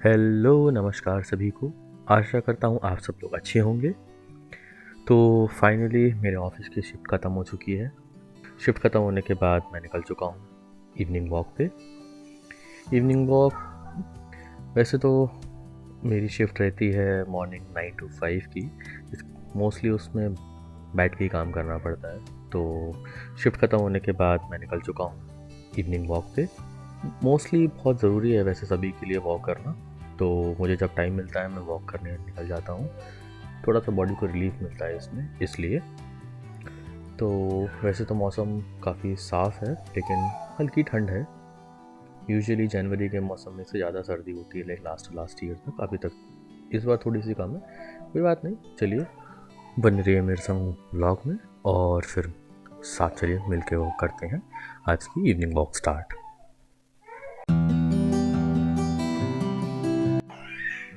Hello, नमस्कार सभी को। आशा करता हूँ आप सब लोग अच्छे होंगे। तो फाइनली मेरे ऑफ़िस की शिफ्ट ख़त्म हो चुकी है। शिफ्ट ख़त्म होने के बाद मैं निकल चुका हूँ इवनिंग वॉक पे। इवनिंग वॉक वैसे तो मेरी शिफ्ट रहती है मॉर्निंग 9 टू 5 की। मोस्टली उसमें बैठ के ही काम करना पड़ता है। तो शिफ्ट ख़त्म होने के बाद मैं निकल चुका हूँ इवनिंग वॉक पे। मोस्टली बहुत ज़रूरी है वैसे सभी के लिए वॉक करना। तो मुझे जब टाइम मिलता है मैं वॉक करने निकल जाता हूँ। थोड़ा सा बॉडी को रिलीफ मिलता है इसमें, इसलिए। तो वैसे तो मौसम काफ़ी साफ़ है, लेकिन हल्की ठंड है। यूजुअली जनवरी के मौसम में से ज़्यादा सर्दी होती है, लाइक लास्ट ईयर तक। अभी तक इस बार थोड़ी सी कम है, कोई बात नहीं। चलिए, बन रही है मेरे संग व्लॉग में, और फिर साथ चलिए मिल के वॉक करते हैं आज की इवनिंग वॉक स्टार्ट।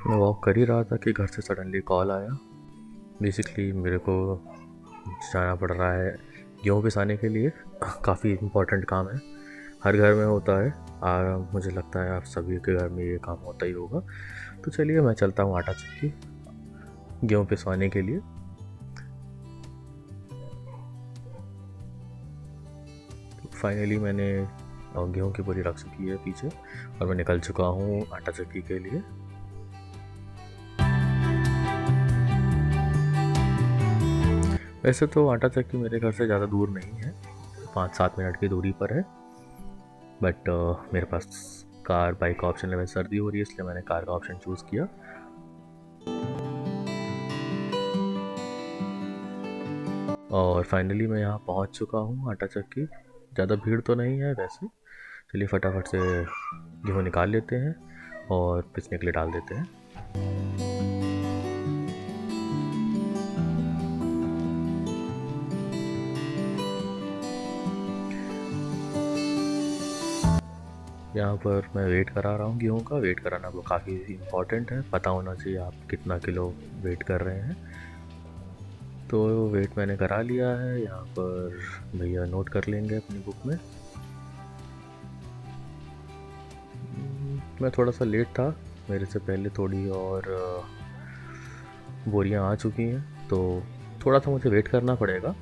मैं वॉक कर ही रहा था कि घर से सडनली कॉल आया। बेसिकली मेरे को जाना पड़ रहा है गेहूँ पिसाने के लिए। काफ़ी इम्पोर्टेंट काम है, हर घर में होता है। मुझे लगता है आप सभी के घर में ये काम होता ही होगा। तो चलिए मैं चलता हूँ आटा चक्की गेहूँ पिसवाने के लिए। फाइनली मैंने गेहूँ की बोरी रख चुकी है पीछे, और मैं निकल चुका हूँ आटा चक्की के लिए। वैसे तो आटा चक्की मेरे घर से ज़्यादा दूर नहीं है, 5-7 मिनट की दूरी पर है। बट मेरे पास कार बाइक का ऑप्शन है। वैसे सर्दी हो रही है इसलिए मैंने कार का ऑप्शन चूज़ किया। और फाइनली मैं यहाँ पहुँच चुका हूँ आटा चक्की। ज़्यादा भीड़ तो नहीं है वैसे। चलिए फटाफट से गेहूँ निकाल लेते हैं और पिसने के लिए डाल देते हैं। यहाँ पर मैं वेट करा रहा हूँ गेहूँ का। वेट कराना वो काफ़ी इम्पॉर्टेंट है, पता होना चाहिए आप कितना किलो वेट कर रहे हैं। तो वेट मैंने करा लिया है, यहाँ पर भैया नोट कर लेंगे अपनी बुक में। मैं थोड़ा सा लेट था, मेरे से पहले थोड़ी और बोरियां आ चुकी हैं, तो थोड़ा सा मुझे वेट करना पड़ेगा।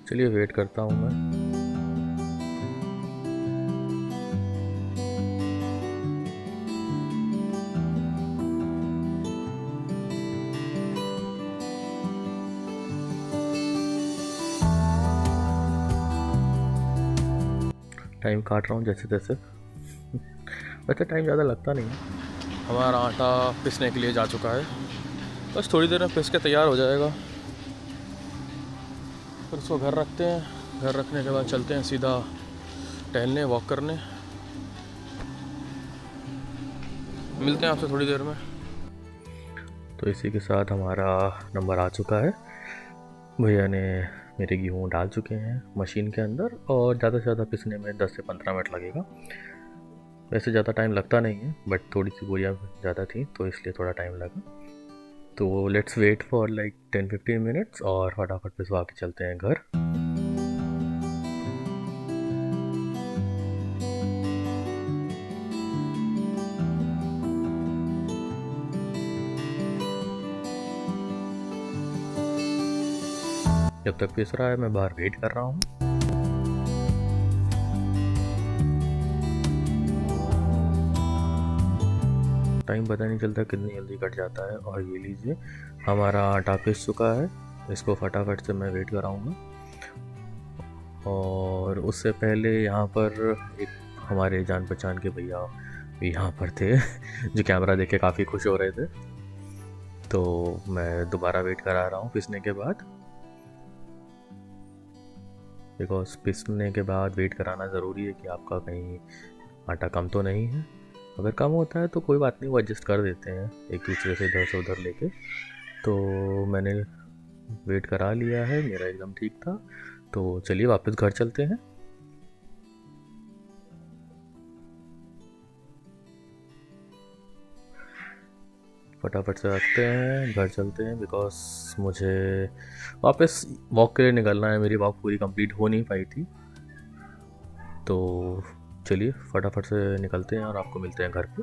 चलिए वेट करता हूँ मैं। टाइम काट रहा हूँ जैसे तैसे। वैसे टाइम ज़्यादा लगता नहीं है। हमारा आटा पिसने के लिए जा चुका है, बस थोड़ी देर में पिस के तैयार हो जाएगा। फिर उसको घर रखते हैं। घर रखने के बाद चलते हैं सीधा टहलने, वॉक करने। मिलते हैं आपसे थोड़ी देर में। तो इसी के साथ हमारा नंबर आ चुका है। भैया ने मेरे गेहूँ डाल चुके हैं मशीन के अंदर, और ज़्यादा से ज़्यादा पिसने में 10 से 15 मिनट लगेगा। वैसे ज़्यादा टाइम लगता नहीं है, बट थोड़ी सी बोरियाँ ज़्यादा थी तो इसलिए थोड़ा टाइम लगा। तो let's wait for like 10-15 minutes और फटाफट पिसवा के चलते हैं घर। जब तक पिस रहा है मैं बाहर वेट कर रहा हूँ। टाइम पता नहीं चलता कितनी जल्दी कट जाता है। और ये लीजिए हमारा आटा पिस चुका है। इसको फटाफट से मैं वेट कराऊँगा। और उससे पहले यहाँ पर एक हमारे जान पहचान के भैया भी यहाँ पर थे जो कैमरा देख के काफ़ी खुश हो रहे थे। तो मैं दोबारा वेट करा रहा हूँ पिसने के बाद, बिकॉज पिसने के बाद वेट कराना ज़रूरी है कि आपका कहीं आटा कम तो नहीं है। अगर कम होता है तो कोई बात नहीं, वो एडजस्ट कर देते हैं एक दूसरे से इधर से उधर लेके। तो मैंने वेट करा लिया है, मेरा एकदम ठीक था। तो चलिए वापस घर चलते हैं। फटाफट से रखते हैं, घर चलते हैं, बिकॉज मुझे वापस वॉक के लिए निकलना है। मेरी वॉक पूरी कंप्लीट हो नहीं पाई थी, तो चलिए फटाफट से निकलते हैं और आपको मिलते हैं घर पे।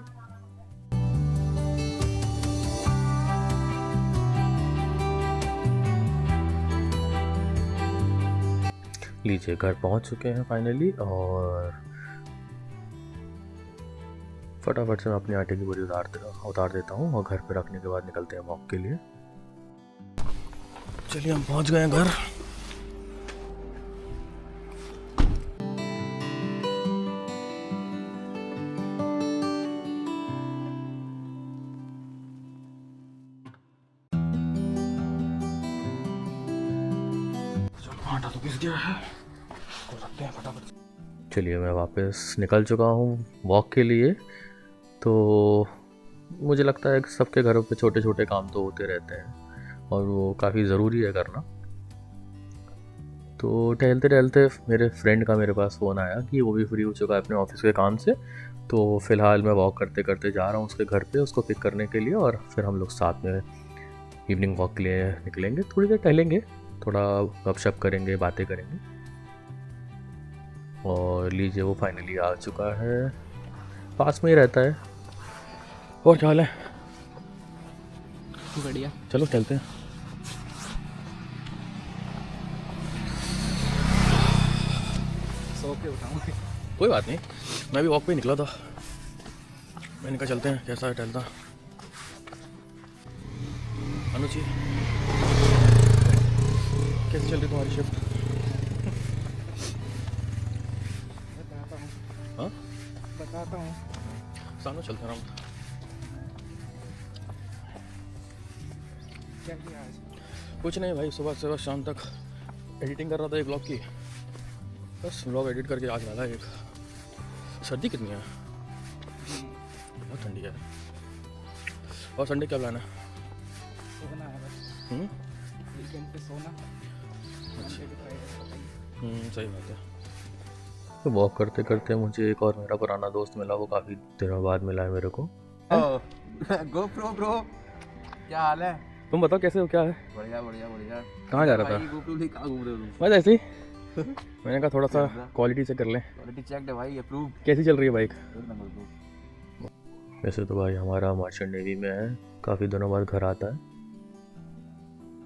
लीजिए घर पहुंच चुके हैं फाइनली, और फटाफट से मैं अपनी आटे की बोरी उतार देता हूँ और घर पे रखने के बाद निकलते हैं वॉक के लिए। चलिए हम पहुंच गए हैं घर। आटा तो पिस गया है, हो सकते हैं फटाफट। चलिए मैं वापस निकल चुका हूँ वॉक के लिए। तो मुझे लगता है कि सबके घरों पे छोटे छोटे काम तो होते रहते हैं और वो काफ़ी ज़रूरी है करना। तो टहलते टहलते मेरे फ्रेंड का मेरे पास फ़ोन आया कि वो भी फ्री हो चुका है अपने ऑफिस के काम से। तो फ़िलहाल मैं वॉक करते करते जा रहा हूँ उसके घर पे उसको पिक करने के लिए, और फिर हम लोग साथ में इवनिंग वॉक के लिए निकलेंगे। थोड़ी देर टहलेंगे, थोड़ा गपशप करेंगे, बातें करेंगे। और लीजिए वो फाइनली आ चुका है, पास में ही रहता है। और क्या हाल है? बढ़िया। चलो चलते हैं। सो के उठाऊंगा। कोई बात नहीं, मैं भी वॉक पे निकला था, मैंने कहा चलते हैं, कैसा है टहलता। अनुची कैसी चल रही तुम्हारी शिफ्ट? बताता हूँ। सामने चलते हैं हम। क्या किया आज? कुछ नहीं भाई, सुबह से बस शाम तक एडिटिंग कर रहा था एक ब्लॉग की, बस ब्लॉग एडिट करके आज डाला एक। सर्दी कितनी है? बहुत ठंडी है। और संडे क्या प्लान है? सोना है बस। वीकेंड पे सोना। सही बात है। तो वॉक करते करते मुझे एक और मेरा पुराना दोस्त मिला, वो काफ़ी दिनों बाद मिला है मेरे को। गो प्रो क्या हाल है? तुम बताओ कैसे हो, क्या है? बढ़िया बढ़िया बढ़िया। कहाँ जा रहा था? गोप्रो लेके कहाँ घूम रहे हो तुम? बस ऐसे ही मैंने कहा थोड़ा सा क्वालिटी चेक कर लें। क्वालिटी चेक है भाई, अप्रूव। कैसी चल रही है बाइक? एक नंबर दो। वैसे तो भाई हमारा मर्चेंट नेवी में है, काफ़ी दिनों बाद घर आता है,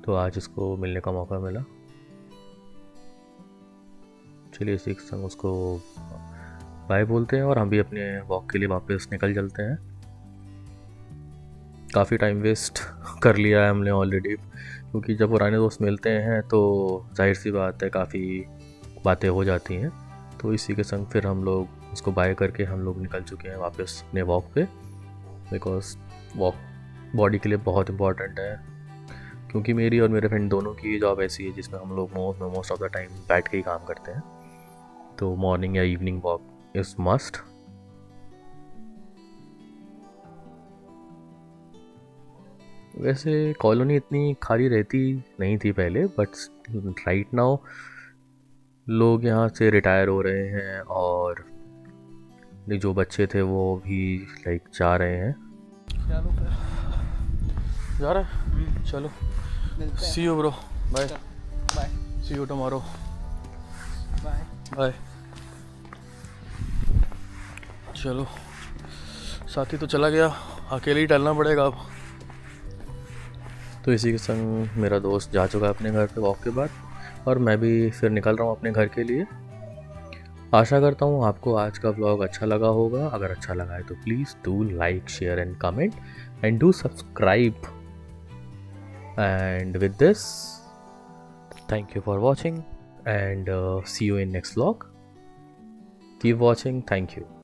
तो आज इसको मिलने का मौका मिला। चलिए इसी के संग उसको बाय बोलते हैं और हम भी अपने वॉक के लिए वापस निकल चलते हैं। काफ़ी टाइम वेस्ट कर लिया है हमने ऑलरेडी, क्योंकि जब पुराने दोस्त मिलते हैं तो जाहिर सी बात है काफ़ी बातें हो जाती हैं। तो इसी के संग फिर हम लोग उसको बाय करके हम लोग निकल चुके हैं वापस अपने वॉक पे, बिकॉज वॉक बॉडी के लिए बहुत इम्पॉर्टेंट है। क्योंकि मेरी और मेरे फ्रेंड दोनों की जॉब ऐसी है जिसमें हम लोग मोस्ट ऑफ द टाइम बैठ के ही काम करते हैं, तो मॉर्निंग या इवनिंग वॉक इज़ मस्ट। वैसे कॉलोनी इतनी खाली रहती नहीं थी पहले, बट राइट नाउ लोग यहाँ से रिटायर हो रहे हैं और जो बच्चे थे वो भी लाइक जा रहे हैं। चलो फिर जा रहा है, चलो see you bro, bye bye. See you tomorrow, bye bye. चलो साथी तो चला गया, अकेले ही टहलना पड़ेगा अब। तो इसी के संग मेरा दोस्त जा चुका है अपने घर पे वॉक के बाद, और मैं भी फिर निकल रहा हूँ अपने घर के लिए। आशा करता हूँ आपको आज का व्लॉग अच्छा लगा होगा। अगर अच्छा लगा है तो please do like, share and comment and do subscribe. And with this, thank you for watching and see you in next vlog. Keep watching, thank you.